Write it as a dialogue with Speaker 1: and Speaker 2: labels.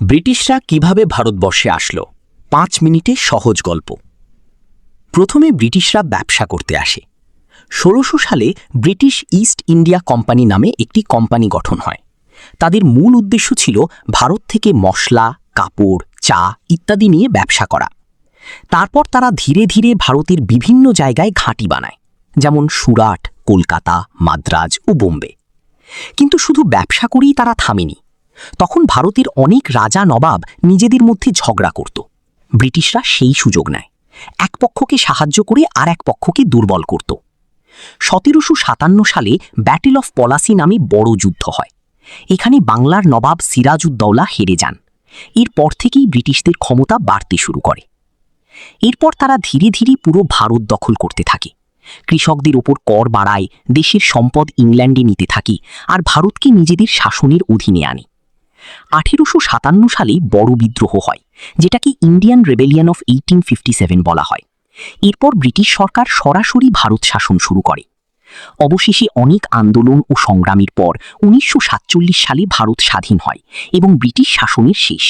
Speaker 1: ব্রিটিশরা কিভাবে ভারতবর্ষে আসলো ৫ মিনিটে সহজ গল্প। প্রথমে ব্রিটিশরা ব্যবসা করতে আসে। ১৬০০ সালে ব্রিটিশ ইস্ট ইন্ডিয়া কোম্পানি নামে একটি কোম্পানি গঠন হয়। তাদের মূল উদ্দেশ্য ছিল ভারত থেকে মশলা, কাপড়, চা ইত্যাদি নিয়ে ব্যবসা করা। তারপর তারা ধীরে ধীরে ভারতের বিভিন্ন জায়গায় ঘাঁটি বানায়, যেমন সুরাট, কলকাতা, মাদ্রাজ ও বোম্বে। কিন্তু শুধু ব্যবসা করেই তারা থামেনি। তখন ভারতের অনেক রাজা নবাব নিজেদের মধ্যে ঝগড়া করত। ব্রিটিশরা সেই সুযোগ নেয়, এক পক্ষকে সাহায্য করে আর এক পক্ষকে দুর্বল করত। ১৭৫৭ সালে ব্যাটেল অফ পলাসি নামে বড় যুদ্ধ হয়। এখানে বাংলার নবাব সিরাজউদ্দৌলা হেরে যান। এরপর থেকেই ব্রিটিশদের ক্ষমতা বাড়তে শুরু করে। এরপর তারা ধীরে ধীরে পুরো ভারত দখল করতে থাকে। কৃষকদের ওপর কর বাড়ায়, দেশের সম্পদ ইংল্যান্ডে নিতে থাকে আর ভারতকে নিজেদের শাসনের অধীনে আনে। ১৮৫৭ সালে বড় বিদ্রোহ হয়, যেটাকে ইন্ডিয়ান রেবেলিয়ন অফ ১৮৫৭ বলা হয়। এরপর ব্রিটিশ সরকার সরাসরি ভারত শাসন শুরু করে। অবশেষে অনেক আন্দোলন ও সংগ্রামের পর ১৯৪৭ সালে ভারত স্বাধীন হয় এবং ব্রিটিশ শাসনের শেষ।